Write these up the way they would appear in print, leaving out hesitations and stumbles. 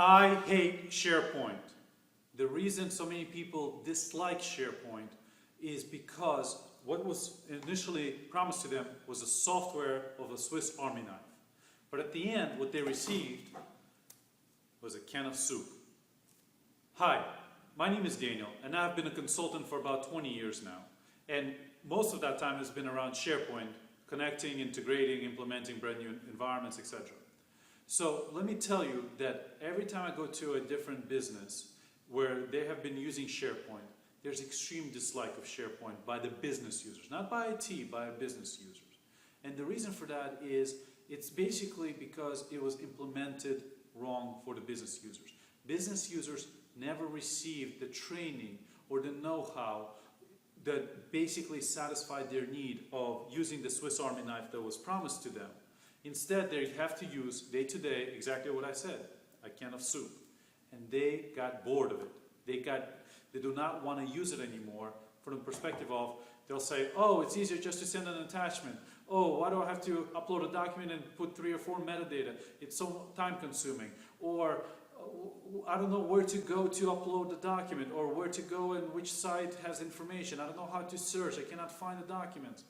I hate SharePoint. The reason so many people dislike SharePoint is because what was initially promised to them was a software of a Swiss Army knife. But at the end, what they received was a can of soup. Hi, my name is Daniel, and I've been a consultant for about 20 years now. And most of that time has been around SharePoint, connecting, integrating, implementing brand new environments, etc. So let me tell you that every time I go to a different business where they have been using SharePoint, there's extreme dislike of SharePoint by the business users, not by IT, by business users. And the reason for that is it's basically because it was implemented wrong for the business users. Business users never received the training or the know-how that basically satisfied their need of using the Swiss Army knife that was promised to them. Instead, they have to use day-to-day exactly what I said, a can of soup. And they got bored of it. They do not want to use it anymore from the perspective of, they'll say, oh, it's easier just to send an attachment. Oh, why do I have to upload a document and put 3 or 4 metadata? It's so time consuming. Or, I don't know where to go to upload the document, or where to go and which site has information. I don't know how to search. I cannot find the documents.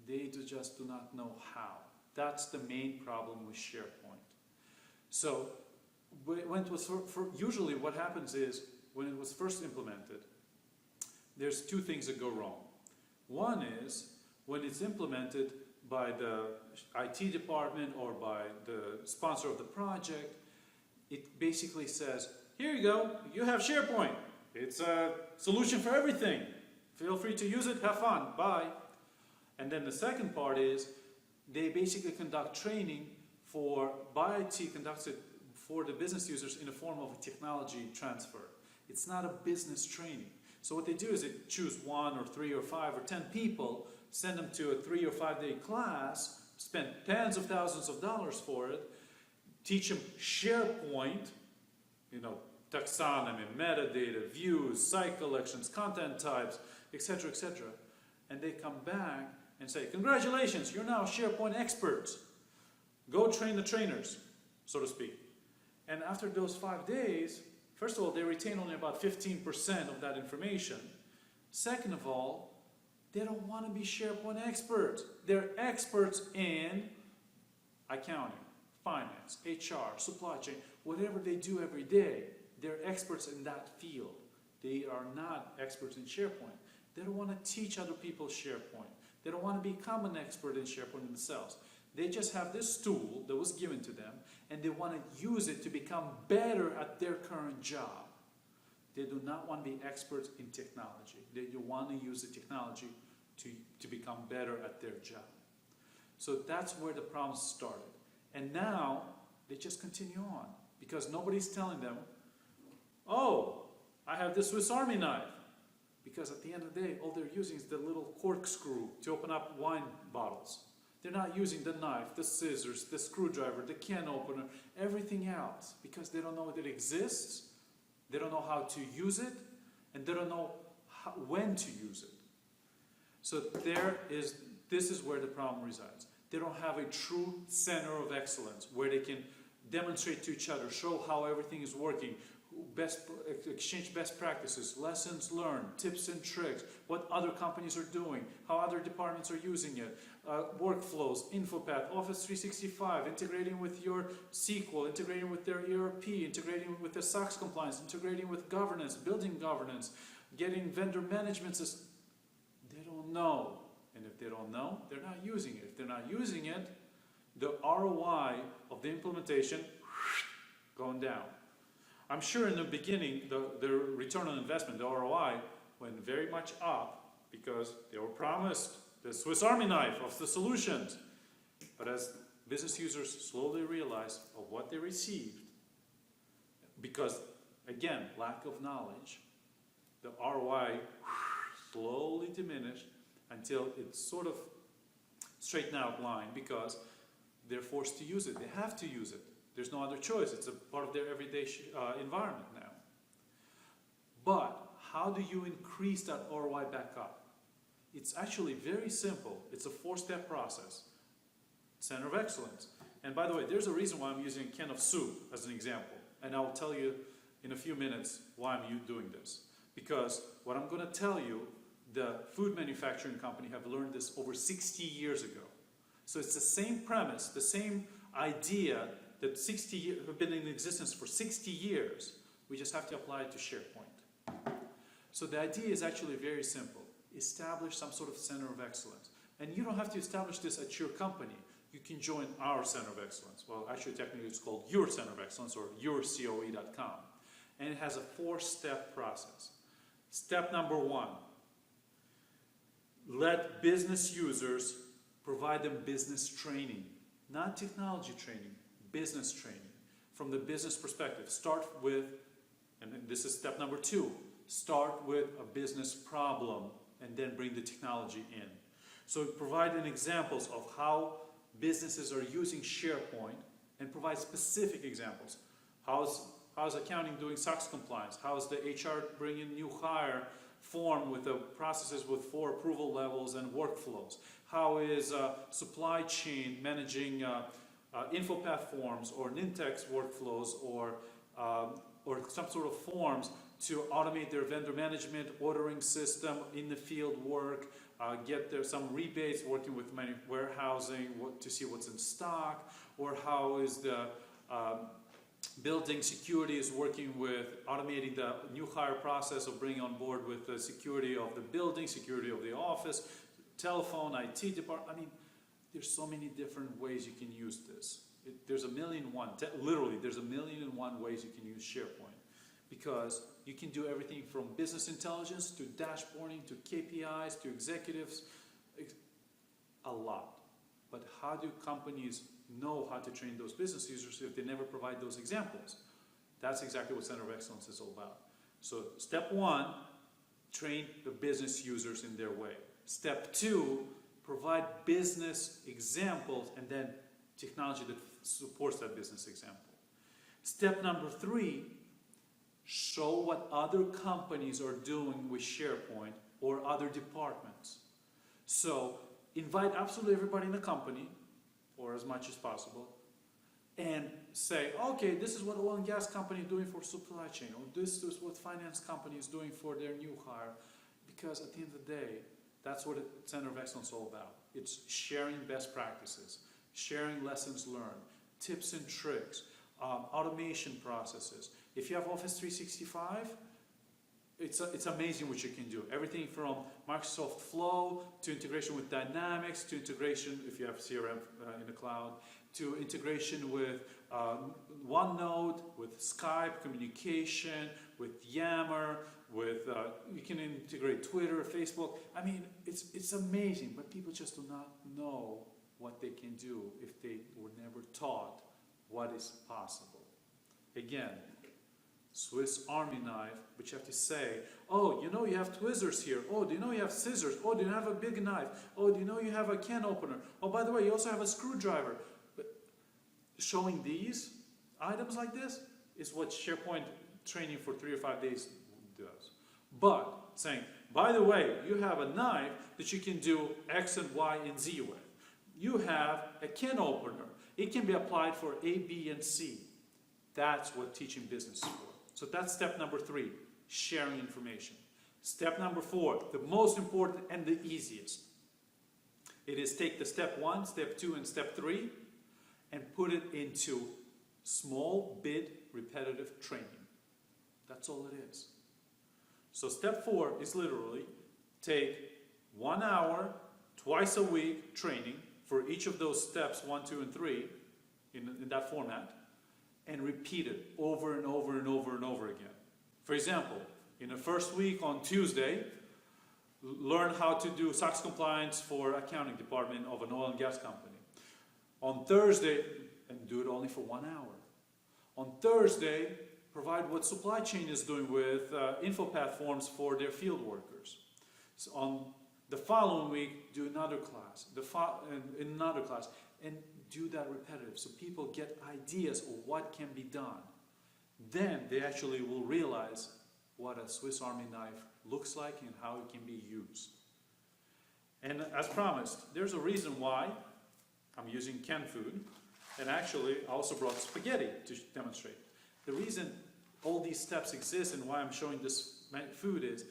They just do not know how. That's the main problem with SharePoint. So, when it was usually what happens is, when it was first implemented, there's 2 things that go wrong. One is, when it's implemented by the IT department or by the sponsor of the project, it basically says, here you go, you have SharePoint. It's a solution for everything. Feel free to use it, have fun, bye. And then the second part is, they basically conduct training by IT, conducts it for the business users in the form of a technology transfer. It's not a business training. So what they do is they choose 1 or 3 or 5 or 10 people, send them to a 3 or 5 day class, spend tens of thousands of dollars for it, teach them SharePoint, taxonomy, metadata, views, site collections, content types, etc., etc. And they come back and say, congratulations, you're now SharePoint experts. Go train the trainers, so to speak. And after those 5 days, first of all, they retain only about 15% of that information. Second of all, they don't want to be SharePoint experts. They're experts in accounting, finance, HR, supply chain, whatever they do every day. They're experts in that field. They are not experts in SharePoint. They don't want to teach other people SharePoint. They don't want to become an expert in SharePoint themselves. They just have this tool that was given to them, and they want to use it to become better at their current job. They do not want to be experts in technology. They want to use the technology to become better at their job. So that's where the problem started. And now, they just continue on, because nobody's telling them, oh, I have this Swiss Army knife. Because at the end of the day, all they're using is the little corkscrew to open up wine bottles. They're not using the knife, the scissors, the screwdriver, the can opener, everything else, because they don't know that it exists, they don't know how to use it, and they don't know when to use it. So this is where the problem resides. They don't have a true center of excellence where they can demonstrate to each other, show how everything is working, exchange best practices, lessons learned, tips and tricks, what other companies are doing, how other departments are using it, workflows, InfoPath, Office 365, integrating with your SQL, integrating with their ERP, integrating with the SOX compliance, integrating with governance, building governance, getting vendor management systems. They don't know. And if they don't know, they're not using it. If they're not using it, the ROI of the implementation going down. I'm sure in the beginning, the return on investment, the ROI, went very much up because they were promised the Swiss Army knife of the solutions. But as business users slowly realized of what they received, because, again, lack of knowledge, the ROI slowly diminished until it's sort of straightened out line because they're forced to use it. They have to use it. There's no other choice. It's a part of their everyday environment now. But how do you increase that ROI back up? It's actually very simple. It's a 4-step process. Center of excellence. And by the way, there's a reason why I'm using a can of soup as an example. And I'll tell you in a few minutes why I'm doing this. Because what I'm going to tell you, the food manufacturing company have learned this over 60 years ago. So it's the same premise, the same idea that have been in existence for 60 years. We just have to apply it to SharePoint. So the idea is actually very simple. Establish some sort of center of excellence. And you don't have to establish this at your company. You can join our center of excellence. Well, actually, technically, it's called your center of excellence or yourcoe.com. And it has a 4-step process. Step number 1, let business users provide them business training. Not technology training, business training. From the business perspective, start with, and this is step number 2, start with a business problem and then bring the technology in. So provide examples of how businesses are using SharePoint and provide specific examples. How's accounting doing SOX compliance? How's the HR bringing new hire form with the processes with 4 approval levels and workflows? How is supply chain managing InfoPath forms or Nintex workflows or some sort of forms to automate their vendor management, ordering system, in the field work, get there some rebates, working with warehousing to see what's in stock, or how is the building security is working with automating the new hire process of bringing on board with the security of the building, security of the office, telephone, IT department. I mean, there's so many different ways you can use this. There's a million and one, literally, there's a million and one ways you can use SharePoint. Because you can do everything from business intelligence to dashboarding to KPIs to executives, a lot. But how do companies know how to train those business users if they never provide those examples? That's exactly what Center of Excellence is all about. So step 1, train the business users in their way. Step 2, provide business examples and then technology that supports that business example. Step number 3, show what other companies are doing with SharePoint or other departments. So invite absolutely everybody in the company, or as much as possible, and say, okay, this is what oil and gas company is doing for supply chain, or this is what finance company is doing for their new hire. Because at the end of the day, that's what a Center of Excellence is all about. It's sharing best practices, sharing lessons learned, tips and tricks, automation processes. If you have Office 365, it's amazing what you can do. Everything from Microsoft Flow to integration with Dynamics, to integration, if you have CRM in the cloud, to integration with OneNote, with Skype communication, with Yammer, with you can integrate Twitter, Facebook. I mean, it's amazing, but people just do not know what they can do if they were never taught what is possible. Again, Swiss Army knife, but you have to say, oh, you know you have tweezers here. Oh, do you know you have scissors? Oh, do you have a big knife? Oh, do you know you have a can opener? Oh, by the way, you also have a screwdriver. But showing these items like this is what SharePoint training for 3 or 5 days does. But saying, by the way, you have a knife that you can do X and Y and Z with. You have a can opener. It can be applied for A, B, and C. That's what teaching business is for. So that's step number 3, sharing information. Step number 4, the most important and the easiest. It is take the step 1, step 2, and step 3 and put it into small bit repetitive training. That's all it is. So step 4 is literally take 1 hour, twice a week training for each of those steps 1, 2, and 3 in that format, and repeat it over and over and over and over again. For example, in the first week on Tuesday, learn how to do SOX compliance for accounting department of an oil and gas company. On Thursday, and do it only for 1 hour. On Thursday, provide what supply chain is doing with InfoPath forms for their field workers. So on the following week, do another class, another class, and do that repetitive so people get ideas of what can be done. Then they actually will realize what a Swiss Army knife looks like and how it can be used. And as promised, there's a reason why I'm using canned food, and actually I also brought spaghetti to demonstrate. The reason all these steps exist and why I'm showing this food is,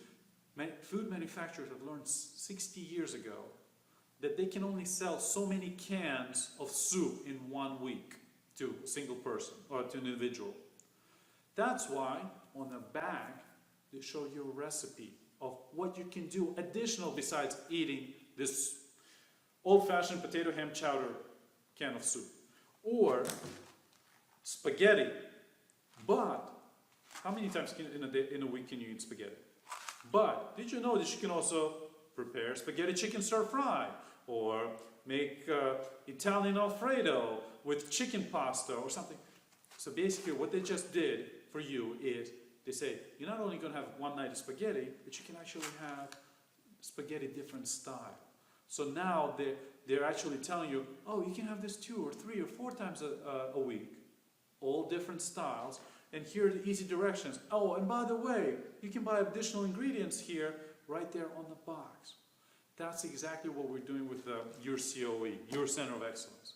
food manufacturers have learned 60 years ago that they can only sell so many cans of soup in 1 week to a single person or to an individual. That's why on the back they show you a recipe of what you can do additional besides eating this old-fashioned potato ham chowder can of soup or spaghetti. But how many times in a week can you eat spaghetti? But did you know that you can also prepare spaghetti chicken stir fry or make Italian Alfredo with chicken pasta or something? So basically what they just did for you is they say you're not only going to have one night of spaghetti, but you can actually have spaghetti different style. So now they're actually telling you, oh, you can have this 2 or 3 or 4 times a week, all different styles. And here are the easy directions. Oh, and by the way, you can buy additional ingredients here, right there on the box. That's exactly what we're doing with your COE, your Center of Excellence.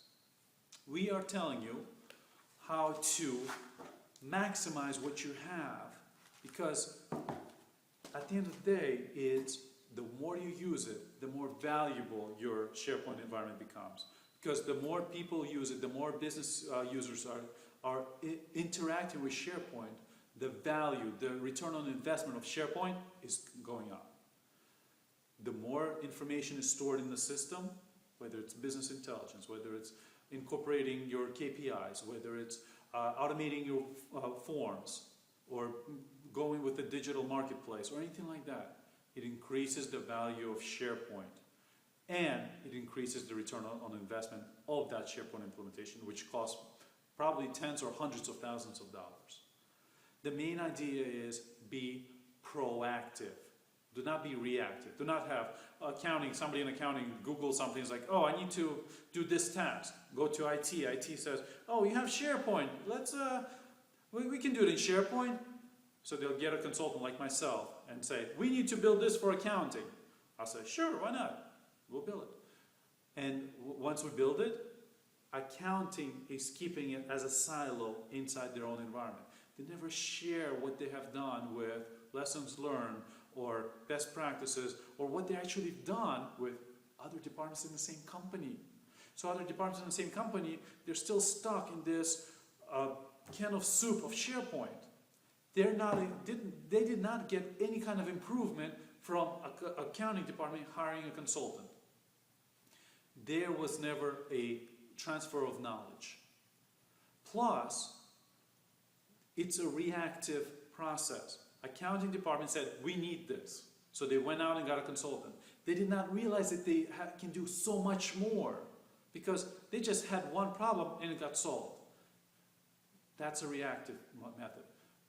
We are telling you how to maximize what you have, because at the end of the day, it's the more you use it, the more valuable your SharePoint environment becomes. Because the more people use it, the more business users are interacting with SharePoint, the value, the return on investment of SharePoint is going up. The more information is stored in the system, whether it's business intelligence, whether it's incorporating your KPIs, whether it's automating your forms, or going with the digital marketplace, or anything like that, it increases the value of SharePoint. And it increases the return on investment of that SharePoint implementation, which costs probably tens or hundreds of thousands of dollars. The main idea is be proactive. Do not be reactive. Do not have somebody in accounting Google something, it's like, oh, I need to do this task. Go to IT. IT says, oh, you have SharePoint. We can do it in SharePoint. So they'll get a consultant like myself and say, we need to build this for accounting. I'll say, sure, why not? We'll build it. And once we build it, accounting is keeping it as a silo inside their own environment. They never share what they have done with lessons learned or best practices or what they actually done with other departments in the same company. So other departments in the same company, they're still stuck in this can of soup of SharePoint. They did not get any kind of improvement from an accounting department hiring a consultant. There was never a transfer of knowledge. Plus, it's a reactive process. Accounting department said, we need this. So they went out and got a consultant. They did not realize that they can do so much more because they just had one problem and it got solved. That's a reactive method.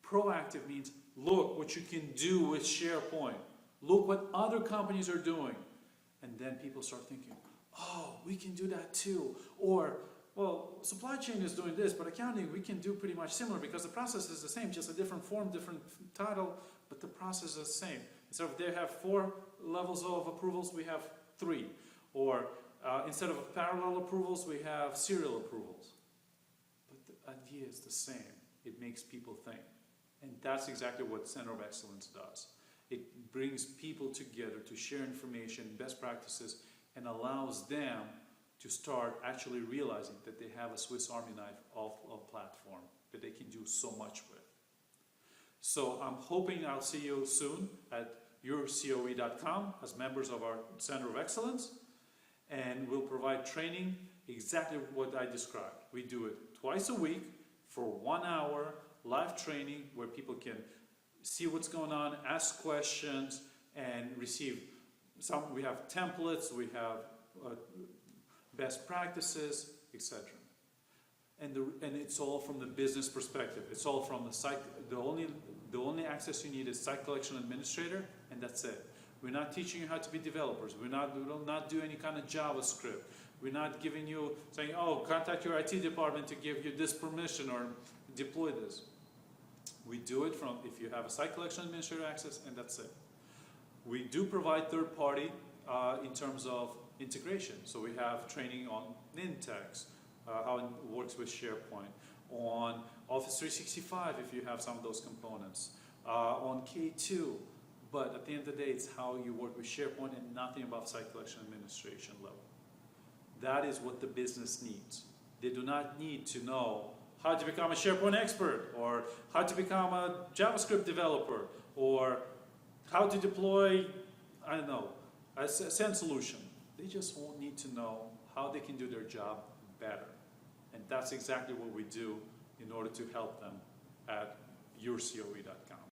Proactive means, look what you can do with SharePoint. Look what other companies are doing. And then people start thinking, oh, we can do that too. Or, well, supply chain is doing this, but accounting, we can do pretty much similar because the process is the same, just a different form, different title, but the process is the same. Instead of they have 4 levels of approvals, we have 3. Or instead of parallel approvals, we have serial approvals. But the idea is the same. It makes people think. And that's exactly what Center of Excellence does. It brings people together to share information, best practices, and allows them to start actually realizing that they have a Swiss Army knife of a platform that they can do so much with. So I'm hoping I'll see you soon at yourcoe.com as members of our Center of Excellence, and we'll provide training exactly what I described. We do it twice a week for 1 hour live training where people can see what's going on, ask questions, and receive we have templates, we have best practices, etc. And it's all from the business perspective. It's all from the site. The only access you need is site collection administrator, and that's it. We're not teaching you how to be developers. We will not do any kind of JavaScript. We're not giving you saying, oh, contact your IT department to give you this permission or deploy this. We do it from if you have a site collection administrator access, and that's it. We do provide third-party in terms of integration. So we have training on Nintex, how it works with SharePoint, on Office 365 if you have some of those components, on K2. But at the end of the day, it's how you work with SharePoint and nothing about site collection administration level. That is what the business needs. They do not need to know how to become a SharePoint expert, or how to become a JavaScript developer, or how to deploy, I don't know, a SEND solution. They just won't need to know how they can do their job better. And that's exactly what we do in order to help them at yourcoe.com.